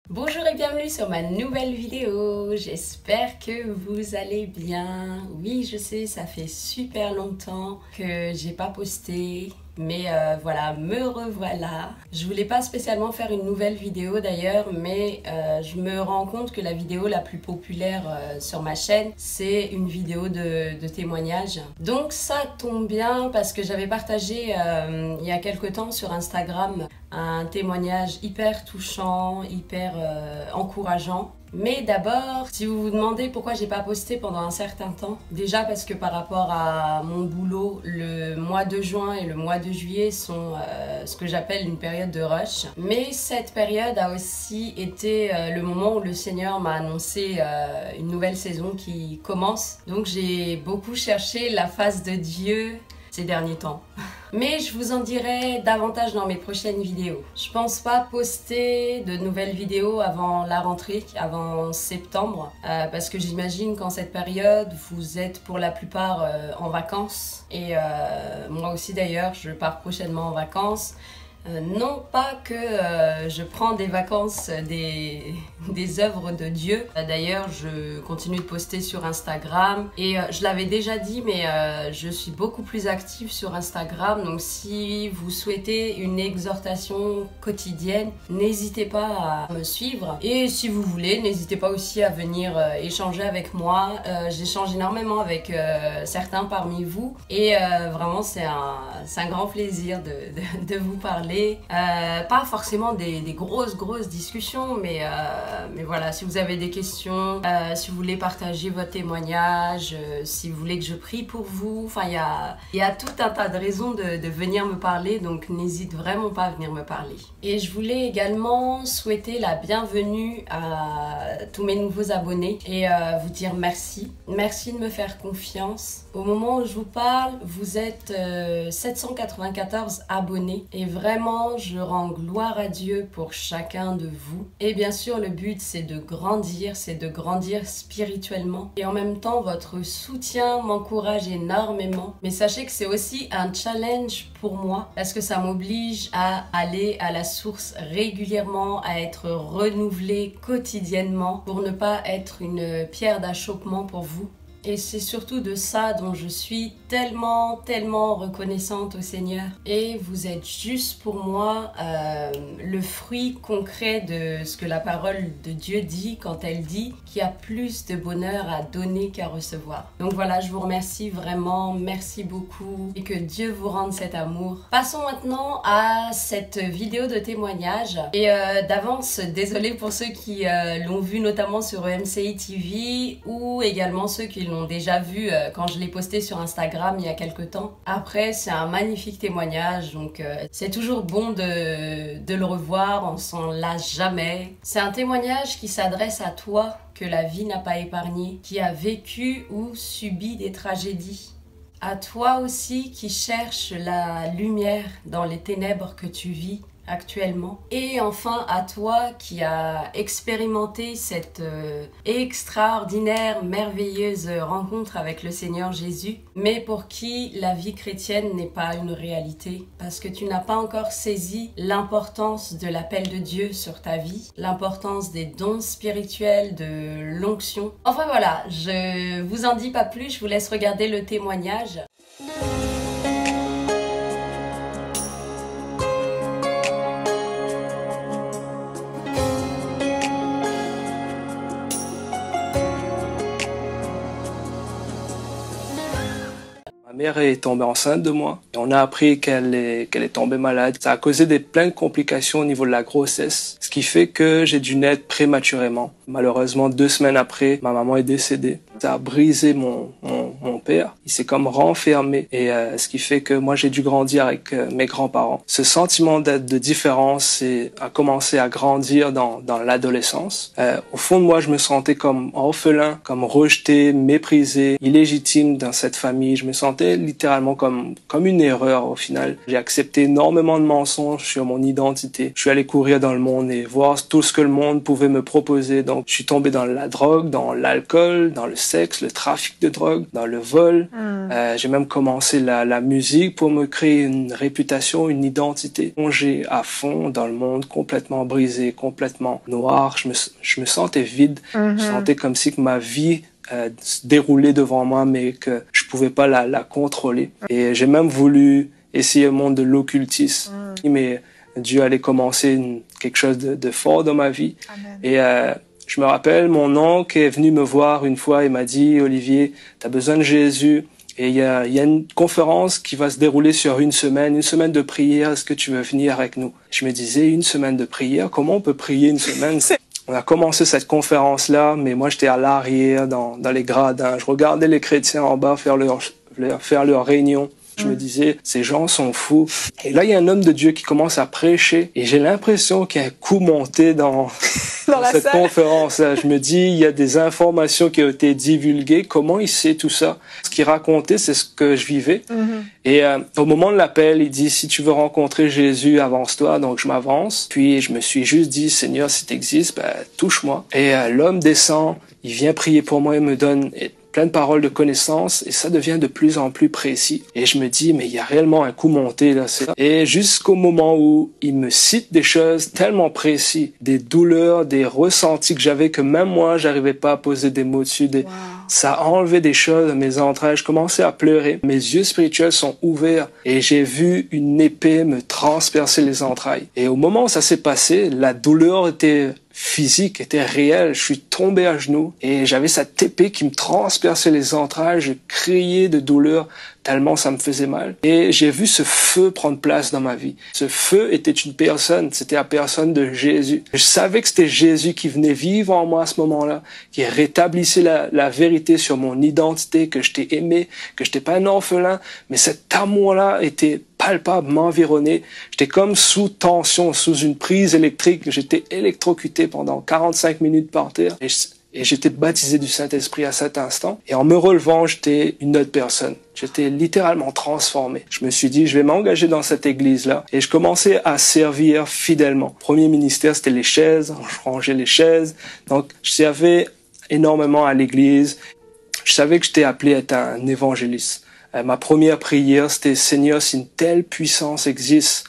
Bonjour et bienvenue sur ma nouvelle vidéo, j'espère que vous allez bien. Oui, je sais, ça fait super longtemps que j'ai pas posté, mais voilà, me revoilà. Je voulais pas spécialement faire une nouvelle vidéo d'ailleurs, mais je me rends compte que la vidéo la plus populaire sur ma chaîne, c'est une vidéo de témoignage. Donc ça tombe bien parce que j'avais partagé il y a quelque temps sur Instagram un témoignage hyper touchant, hyper encourageant. Mais d'abord, si vous vous demandez pourquoi j'ai pas posté pendant un certain temps, déjà parce que par rapport à mon boulot, le mois de juin et le mois de juillet sont ce que j'appelle une période de rush. Mais cette période a aussi été le moment où le Seigneur m'a annoncé une nouvelle saison qui commence. Donc j'ai beaucoup cherché la face de Dieu ces derniers temps. Mais je vous en dirai davantage dans mes prochaines vidéos. Je pense pas poster de nouvelles vidéos avant la rentrée, avant septembre, parce que j'imagine qu'en cette période, vous êtes pour la plupart en vacances. Et moi aussi d'ailleurs, je pars prochainement en vacances. Non pas que je prends des vacances des œuvres de Dieu. D'ailleurs, je continue de poster sur Instagram et je l'avais déjà dit, mais je suis beaucoup plus active sur Instagram. Donc si vous souhaitez une exhortation quotidienne, n'hésitez pas à me suivre. Et si vous voulez, n'hésitez pas aussi à venir échanger avec moi. J'échange énormément avec certains parmi vous et vraiment c'est un grand plaisir de vous parler. Pas forcément des grosses discussions, mais voilà, si vous avez des questions, si vous voulez partager votre témoignage, si vous voulez que je prie pour vous, enfin il y a tout un tas de raisons de venir me parler, donc n'hésite vraiment pas à venir me parler. Et je voulais également souhaiter la bienvenue à tous mes nouveaux abonnés et vous dire merci. Merci de me faire confiance. Au moment où je vous parle, vous êtes 794 abonnés et vraiment je rends gloire à Dieu pour chacun de vous. Et bien sûr, le but, c'est de grandir spirituellement. Et en même temps, votre soutien m'encourage énormément. Mais sachez que c'est aussi un challenge pour moi parce que ça m'oblige à aller à la source régulièrement, à être renouvelé quotidiennement pour ne pas être une pierre d'achoppement pour vous. Et c'est surtout de ça dont je suis tellement reconnaissante au Seigneur. Et vous êtes juste pour moi le fruit concret de ce que la parole de Dieu dit quand elle dit qu'il y a plus de bonheur à donner qu'à recevoir. Donc voilà, je vous remercie vraiment, merci beaucoup et que Dieu vous rende cet amour. Passons maintenant à cette vidéo de témoignage. Et d'avance, désolée pour ceux qui l'ont vu notamment sur EMCI TV ou également ceux qui l'ont déjà vu quand je l'ai posté sur Instagram il y a quelques temps. Après, c'est un magnifique témoignage, donc c'est toujours bon de le revoir, on s'en lasse jamais. C'est un témoignage qui s'adresse à toi que la vie n'a pas épargné, qui a vécu ou subi des tragédies. À toi aussi qui cherches la lumière dans les ténèbres que tu vis actuellement. Et enfin à toi qui a expérimenté cette extraordinaire, merveilleuse rencontre avec le Seigneur Jésus, mais pour qui la vie chrétienne n'est pas une réalité, parce que tu n'as pas encore saisi l'importance de l'appel de Dieu sur ta vie, l'importance des dons spirituels, de l'onction. Enfin voilà, je vous en dis pas plus, je vous laisse regarder le témoignage. Ma mère est tombée enceinte de moi. On a appris qu'elle est tombée malade. Ça a causé plein de complications au niveau de la grossesse, ce qui fait que j'ai dû naître prématurément. Malheureusement, 2 semaines après, ma maman est décédée. Ça a brisé mon père. Il s'est comme renfermé et ce qui fait que moi j'ai dû grandir avec mes grands-parents. Ce sentiment de différence a commencé à grandir dans l'adolescence. Au fond de moi, je me sentais comme orphelin, comme rejeté, méprisé, illégitime dans cette famille. Je me sentais littéralement comme une erreur au final. J'ai accepté énormément de mensonges sur mon identité. Je suis allé courir dans le monde et voir tout ce que le monde pouvait me proposer. Donc je suis tombé dans la drogue, dans l'alcool, dans le sexe, le trafic de drogue, dans le vol bénévole. J'ai même commencé la musique pour me créer une réputation, une identité. Plongé à fond dans le monde, complètement brisé, complètement noir. Je me sentais vide. Je sentais comme si que ma vie se déroulait devant moi, mais que je pouvais pas la contrôler. Et j'ai même voulu essayer le monde de l'occultisme. Mais Dieu allait commencer quelque chose de fort dans ma vie. Amen. Et je me rappelle, mon oncle est venu me voir une fois et m'a dit, Olivier, tu as besoin de Jésus. Et il y a une conférence qui va se dérouler sur une semaine de prière. Est-ce que tu veux venir avec nous? Je me disais, une semaine de prière, comment on peut prier une semaine? On a commencé cette conférence-là, mais moi j'étais à l'arrière, dans les gradins. Je regardais les chrétiens en bas faire leur réunion. Je me disais, ces gens sont fous. Et là, il y a un homme de Dieu qui commence à prêcher. Et j'ai l'impression qu'il y a un coup monté dans cette conférence-là. Je me dis, il y a des informations qui ont été divulguées. Comment il sait tout ça? Ce qu'il racontait, c'est ce que je vivais. Et au moment de l'appel, il dit, si tu veux rencontrer Jésus, avance-toi. Donc, je m'avance. Puis, je me suis juste dit, Seigneur, si tu existes, touche-moi. Et l'homme descend, il vient prier pour moi et me donne plein de paroles de connaissance, et ça devient de plus en plus précis. Et je me dis, mais il y a réellement un coup monté là, c'est ça. Et jusqu'au moment où il me cite des choses tellement précises, des douleurs, des ressentis que j'avais que même moi, j'arrivais pas à poser des mots dessus. Ça a enlevé des choses à mes entrailles. Je commençais à pleurer. Mes yeux spirituels sont ouverts et j'ai vu une épée me transpercer les entrailles. Et au moment où ça s'est passé, la douleur était physique, était réelle. Je suis tombé à genoux et j'avais cette épée qui me transperçait les entrailles. Je criais de douleur tellement ça me faisait mal. Et j'ai vu ce feu prendre place dans ma vie. Ce feu était une personne, c'était la personne de Jésus. Je savais que c'était Jésus qui venait vivre en moi à ce moment-là, qui rétablissait la vérité sur mon identité, que je t'ai aimé, que je n'étais pas un orphelin, mais cet amour-là était palpable, m'environner. J'étais comme sous tension, sous une prise électrique. J'étais électrocuté pendant 45 minutes par terre. Et j'étais baptisé du Saint-Esprit à cet instant. Et en me relevant, j'étais une autre personne. J'étais littéralement transformé. Je me suis dit, je vais m'engager dans cette église-là. Et je commençais à servir fidèlement. Premier ministère, c'était les chaises. Je rangeais les chaises. Donc, je servais énormément à l'église. Je savais que j'étais appelé à être un évangéliste. Ma première prière, c'était « Seigneur, si une telle puissance existe,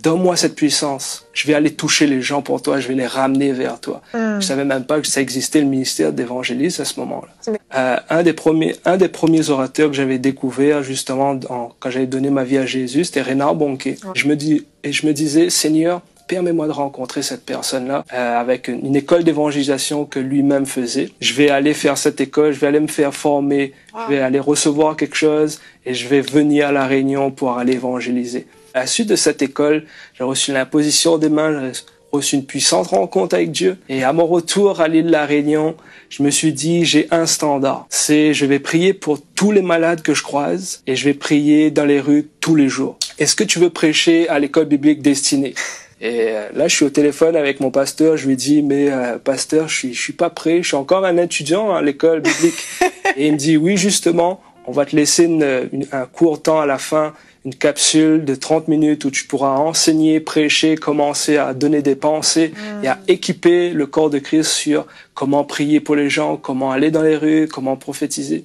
donne-moi cette puissance. Je vais aller toucher les gens pour toi, je vais les ramener vers toi. » Je savais même pas que ça existait, le ministère d'évangéliste à ce moment-là. Un des premiers orateurs que j'avais découvert justement quand j'avais donné ma vie à Jésus, c'était Reinhard Bonnke. Je me disais « Seigneur, permets-moi de rencontrer cette personne-là avec une école d'évangélisation que lui-même faisait. Je vais aller faire cette école, je vais aller me faire former, je vais aller recevoir quelque chose et je vais venir à la Réunion pour aller évangéliser. » À la suite de cette école, j'ai reçu l'imposition des mains, j'ai reçu une puissante rencontre avec Dieu. Et à mon retour à l'île de la Réunion, je me suis dit, j'ai un standard. C'est, je vais prier pour tous les malades que je croise et je vais prier dans les rues tous les jours. Est-ce que tu veux prêcher à l'école biblique destinée? Et là, je suis au téléphone avec mon pasteur. Je lui dis, mais pasteur, je suis pas prêt. Je suis encore un étudiant à l'école biblique. Et il me dit, oui, justement, on va te laisser un court temps à la fin, une capsule de 30 minutes où tu pourras enseigner, prêcher, commencer à donner des pensées et à équiper le corps de Christ sur comment prier pour les gens, comment aller dans les rues, comment prophétiser.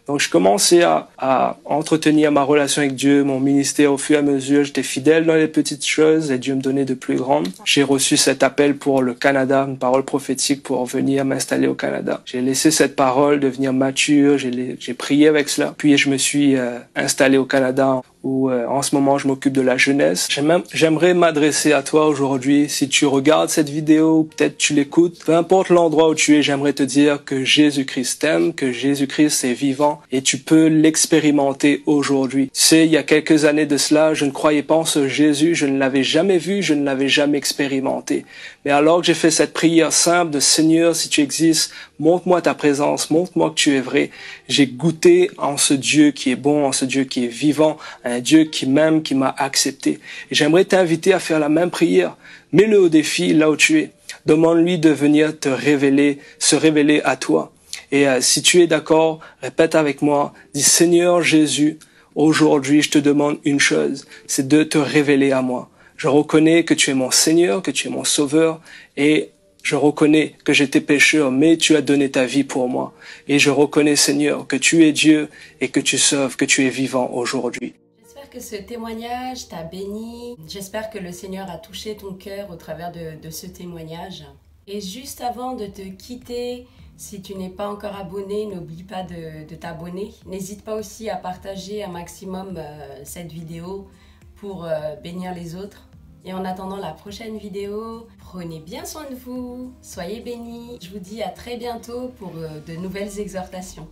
Donc, je commençais à entretenir ma relation avec Dieu, mon ministère au fur et à mesure. J'étais fidèle dans les petites choses et Dieu me donnait de plus grandes. J'ai reçu cet appel pour le Canada, une parole prophétique pour venir m'installer au Canada. J'ai laissé cette parole devenir mature, j'ai prié avec cela. Puis, je me suis installé au Canada où en ce moment, je m'occupe de la jeunesse. J'aimerais m'adresser à toi aujourd'hui. Si tu regardes cette vidéo, ou peut-être tu l'écoutes, peu importe l'endroit où tu es, j'aimerais te dire que Jésus-Christ t'aime, que Jésus-Christ est vivant et tu peux l'expérimenter aujourd'hui. Tu sais, il y a quelques années de cela, je ne croyais pas en ce Jésus, je ne l'avais jamais vu, je ne l'avais jamais expérimenté. Mais alors que j'ai fait cette prière simple de Seigneur, si tu existes, montre-moi ta présence, montre-moi que tu es vrai. J'ai goûté en ce Dieu qui est bon, en ce Dieu qui est vivant, un Dieu qui m'aime, qui m'a accepté. Et j'aimerais t'inviter à faire la même prière. Mets-le au défi là où tu es. Demande-lui de venir te révéler, se révéler à toi. Et si tu es d'accord, répète avec moi, dis Seigneur Jésus, aujourd'hui je te demande une chose, c'est de te révéler à moi. Je reconnais que tu es mon Seigneur, que tu es mon Sauveur et Je reconnais que j'étais pécheur, mais tu as donné ta vie pour moi. Et je reconnais, Seigneur, que tu es Dieu et que tu sauves, que tu es vivant aujourd'hui. J'espère que ce témoignage t'a béni. J'espère que le Seigneur a touché ton cœur au travers de ce témoignage. Et juste avant de te quitter, si tu n'es pas encore abonné, n'oublie pas de t'abonner. N'hésite pas aussi à partager un maximum cette vidéo pour bénir les autres. Et en attendant la prochaine vidéo, prenez bien soin de vous, soyez bénis. Je vous dis à très bientôt pour de nouvelles exhortations.